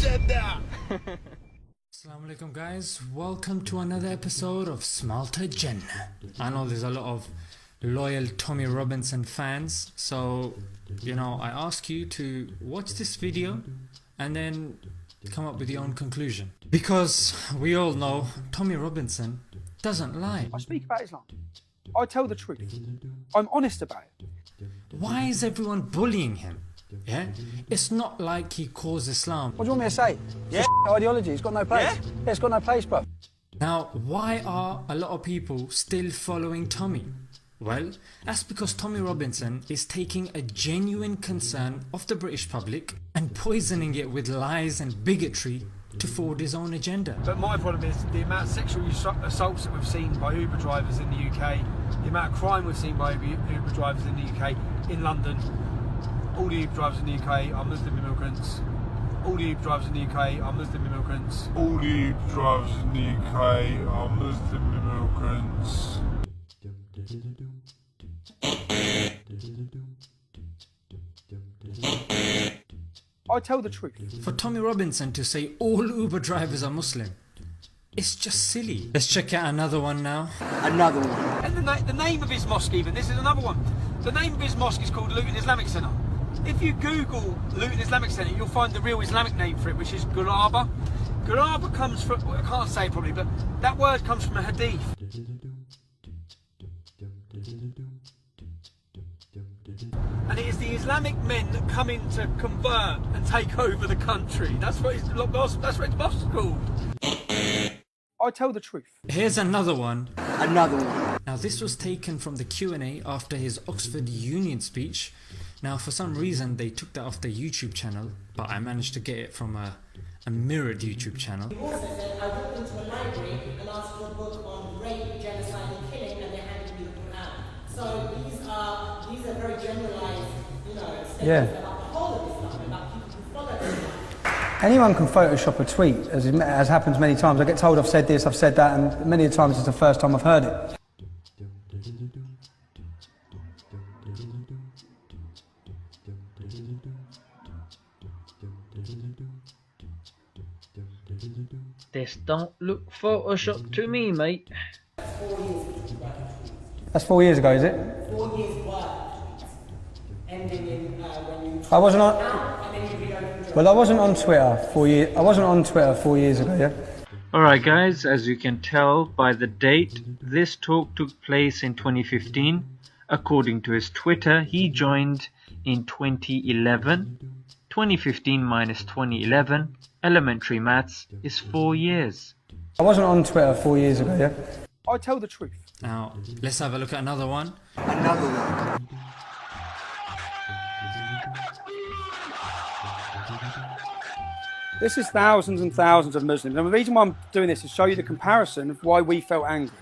Agenda! Assalamu alaikum guys, welcome to another episode of Smalta Jannah. I know there's a lot of loyal Tommy Robinson fans, so I ask you to watch this video and then come up with your own conclusion. Because we all know Tommy Robinson doesn't lie. I speak about Islam. I tell the truth. I'm honest about it. Why is everyone bullying him? Yeah? It's not like he calls Islam. What do you want me to say? Yeah. Ideology, it's got no place. Yeah, it's got no place, bro. Now, why are a lot of people still following Tommy? Well, that's because Tommy Robinson is taking a genuine concern of the British public and poisoning it with lies and bigotry to forward his own agenda. But my problem is the amount of sexual assaults that we've seen by Uber drivers in the UK, the amount of crime we've seen by Uber drivers in the UK, in London. All the Uber drivers in the UK are Muslim immigrants. All the Uber drivers in the UK are Muslim immigrants. All the Uber drivers in the UK are Muslim immigrants. I tell the truth. For Tommy Robinson to say all Uber drivers are Muslim, it's just silly. Let's check out another one now. Another one. And the name of his mosque even, this is another one. The name of his mosque is called Luton Islamic Centre. If you Google Luton Islamic Centre, you'll find the real Islamic name for it, which is Guraba. Guraba comes from, well, I can't say it probably, but that word comes from a hadith. And it is the Islamic men that come in to convert and take over the country. That's what his mosque is called. I tell the truth. Here's another one. Another one. Now this was taken from the Q&A after his Oxford Union speech. Now for some reason they took that off the YouTube channel, but I managed to get it from a mirrored YouTube channel. He also said, I walked into a library and asked for a book on rape, genocide and killing, and they handed me the Quran. So these are very generalised, statements about the whole of Islam, about people who follow Islam. Anyone can Photoshop a tweet, as happens many times. I get told I've said this, I've said that, and many times it's the first time I've heard it. This don't look Photoshop to me, mate. That's 4 years ago, is it? 4 years work, ending in when you... I wasn't on... Well, I wasn't on Twitter 4 years... I wasn't on Twitter 4 years ago, yeah? Alright guys, as you can tell by the date, this talk took place in 2015. According to his Twitter, he joined in 2011. 2015 minus 2011, elementary maths is 4 years. I wasn't on Twitter 4 years ago, yeah? I tell the truth. Now let's have a look at another one. Another one. This is thousands and thousands of Muslims, and the reason why I'm doing this is to show you the comparison of why we felt angry.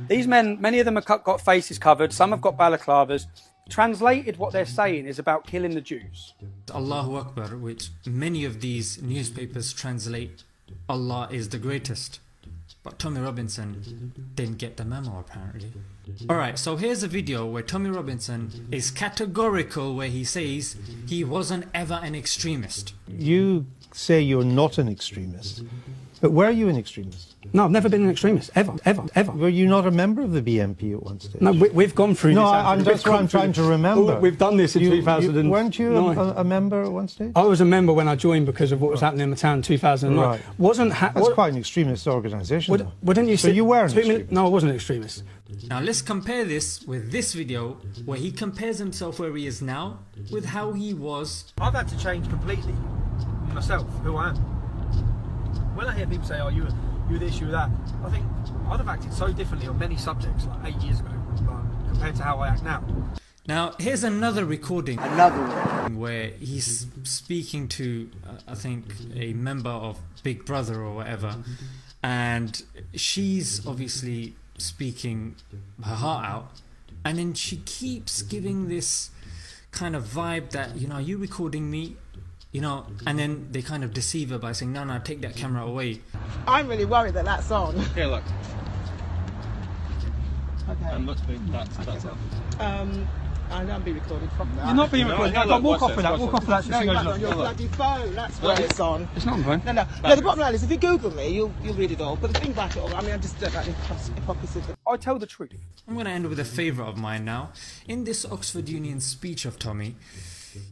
These men, many of them have got faces covered, some have got balaclavas. Translated, what they're saying is about killing the Jews. Allahu Akbar, which many of these newspapers translate Allah is the greatest. But Tommy Robinson didn't get the memo apparently. Alright, so here's a video where Tommy Robinson is categorical where he says he wasn't ever an extremist. You say you're not an extremist, but were you an extremist? No, I've never been an extremist, ever. Were you not a member of the BNP at one stage? No, we've gone through this. That's what I'm trying to remember. We've done this in 2009. Weren't you a member at one stage? I was a member when I joined because of what was happening in the town in 2009. Right. That's quite an extremist organisation. Wouldn't you so you were an extremist? No, I wasn't an extremist. Now let's compare this with this video where he compares himself where he is now with how he was. I've had to change completely myself, who I am. When I hear people say, oh, you were this, you were that, I think I'd have acted so differently on many subjects like 8 years ago compared to how I act now. Now here's another recording. Another one. Where he's speaking to, I think, a member of Big Brother or whatever, and she's obviously speaking her heart out, and then she keeps giving this kind of vibe that, are you recording me? And then they kind of deceive her by saying, no, take that camera away. I'm really worried that that's on. Here, look. Okay. And look, that's off. I'm being recorded from that. You're not being recorded. No, walk off with that. Walk off with that. No, you're not on your bloody phone. That's where it's on. It's not on phone. No, the bottom line is, if you Google me, you'll read it all. But the thing about it all, I mean, I just don't like the hypocrisy. I tell the truth. I'm going to end with a favourite of mine now. In this Oxford Union speech of Tommy,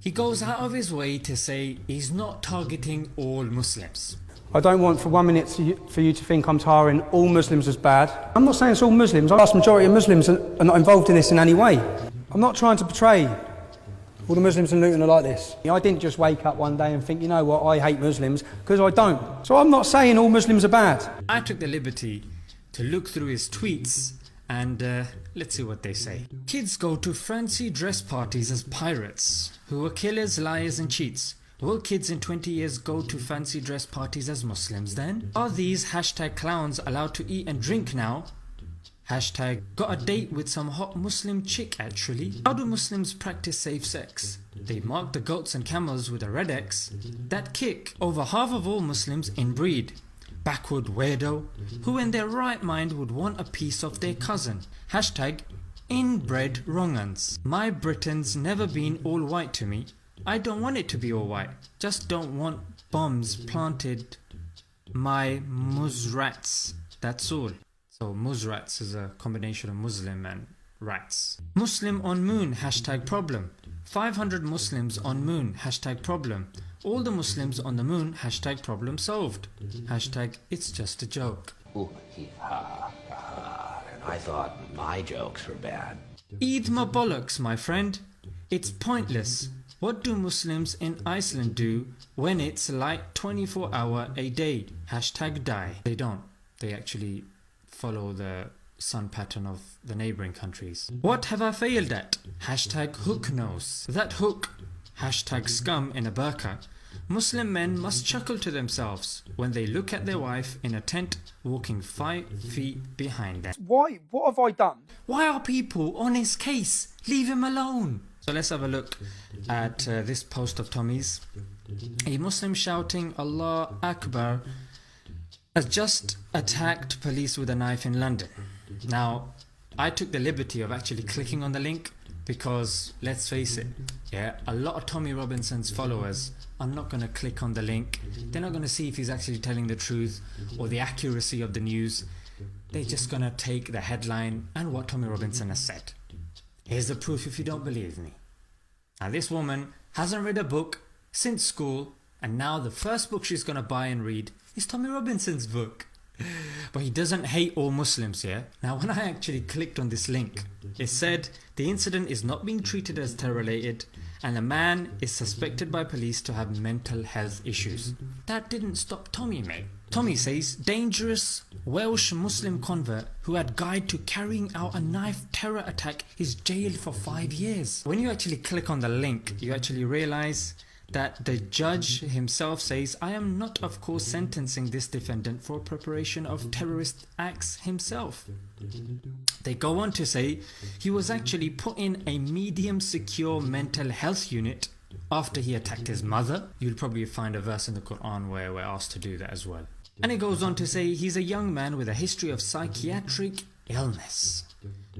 he goes out of his way to say he's not targeting all Muslims. I don't want for 1 minute for you to think I'm tarring all Muslims as bad. I'm not saying it's all Muslims. The vast majority of Muslims are not involved in this in any way. I'm not trying to portray all the Muslims in Luton are like this. I didn't just wake up one day and think, you know what, I hate Muslims, because I don't. So I'm not saying all Muslims are bad. I took the liberty to look through his tweets and let's see what they say. Kids go to fancy dress parties as pirates, who are killers, liars and cheats. Will kids in 20 years go to fancy dress parties as Muslims then? Are these hashtag clowns allowed to eat and drink now? Hashtag got a date with some hot Muslim chick actually. How do Muslims practice safe sex? They mark the goats and camels with a red X. That kick over half of all Muslims inbreed. Backward weirdo, who in their right mind would want a piece of their cousin. Hashtag inbred wrong-uns. My Britain's never been all white to me. I don't want it to be all white. Just don't want bombs planted my Musrats. That's all. So Musrats is a combination of Muslim and rats. Muslim on moon, hashtag problem. 500 Muslims on moon, hashtag problem. All the Muslims on the moon, hashtag problem solved. Hashtag it's just a joke. Ooh, ha, ha. And I thought my jokes were bad. Eid my bollocks, my friend. It's pointless. What do Muslims in Iceland do when it's like 24 hour a day? Hashtag die. They don't. They actually follow the sun pattern of the neighbouring countries. What have I failed at? Hashtag hook nose. That hook. Hashtag scum in a burqa. Muslim men must chuckle to themselves when they look at their wife in a tent walking 5 feet behind them. Why? What have I done? Why are people on his case? Leave him alone. So let's have a look at this post of Tommy's. A Muslim shouting Allah Akbar has just attacked police with a knife in London. Now, I took the liberty of actually clicking on the link because, let's face it, a lot of Tommy Robinson's followers are not going to click on the link. They're not going to see if he's actually telling the truth or the accuracy of the news. They're just going to take the headline and what Tommy Robinson has said. Here's the proof if you don't believe me. Now, this woman hasn't read a book since school, and now the first book she's going to buy and read is Tommy Robinson's book. But he doesn't hate all Muslims here. Now, when I actually clicked on this link, it said the incident is not being treated as terror-related and the man is suspected by police to have mental health issues. That didn't stop Tommy, mate. Tommy says dangerous Welsh Muslim convert who had guide to carrying out a knife terror attack is jailed for 5 years. When you actually click on the link, you actually realise that the judge himself says, I am not of course sentencing this defendant for preparation of terrorist acts himself. They go on to say he was actually put in a medium secure mental health unit after he attacked his mother. You'll probably find a verse in the Quran where we're asked to do that as well. And it goes on to say he's a young man with a history of psychiatric illness.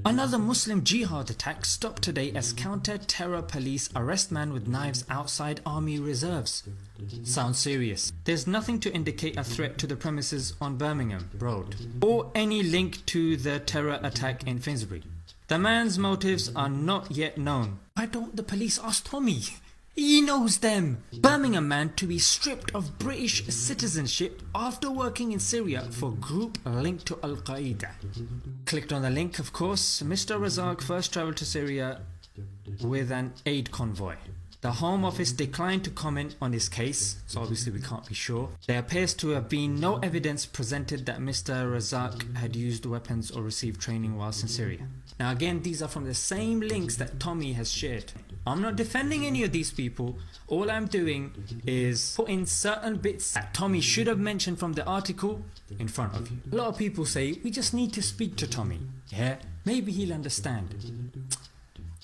Another Muslim jihad attack stopped today as counter-terror police arrest man with knives outside army reserves. Sounds serious. There's nothing to indicate a threat to the premises on Birmingham Road or any link to the terror attack in Finsbury. The man's motives are not yet known. Why don't the police ask Tommy? He knows them. Birmingham man to be stripped of British citizenship after working in Syria for group linked to Al-Qaeda. Clicked on the link, of course. Mr. Razak first travelled to Syria with an aid convoy. The Home Office declined to comment on his case, so obviously we can't be sure. There appears to have been no evidence presented that Mr. Razak had used weapons or received training whilst in Syria. Now again, these are from the same links that Tommy has shared. I'm not defending any of these people. All I'm doing is putting certain bits that Tommy should have mentioned from the article in front of you. A lot of people say, we just need to speak to Tommy. Yeah, maybe he'll understand.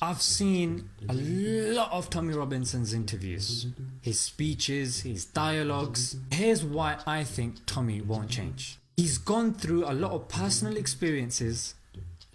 I've seen a lot of Tommy Robinson's interviews, his speeches, his dialogues. Here's why I think Tommy won't change. He's gone through a lot of personal experiences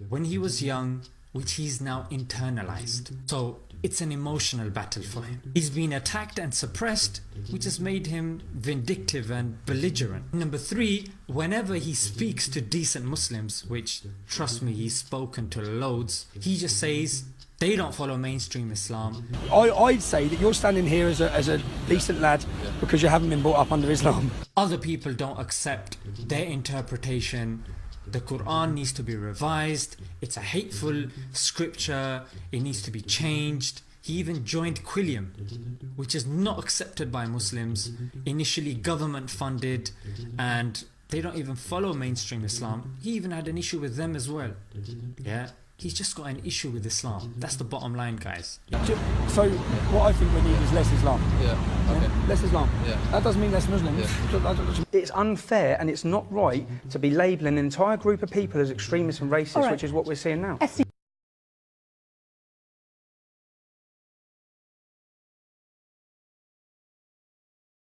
when he was young which he's now internalized. So it's an emotional battle for him. He's been attacked and suppressed, which has made him vindictive and belligerent. Number 3, whenever he speaks to decent Muslims, which, trust me, he's spoken to loads, he just says they don't follow mainstream Islam. I'd say that you're standing here as a decent lad because you haven't been brought up under Islam. Other people don't accept their interpretation. The Quran needs to be revised. It's a hateful scripture. It needs to be changed. He even joined Quilliam, which is not accepted by Muslims, initially government funded, and they don't even follow mainstream Islam. He even had an issue with them as well. Yeah, he's just got an issue with Islam. That's the bottom line, guys. So what I think we need is less Islam. Yeah, okay. Less Islam. Yeah. That doesn't mean less Muslims. Yeah. It's unfair and it's not right to be labelling an entire group of people as extremists and racists, which is what we're seeing now.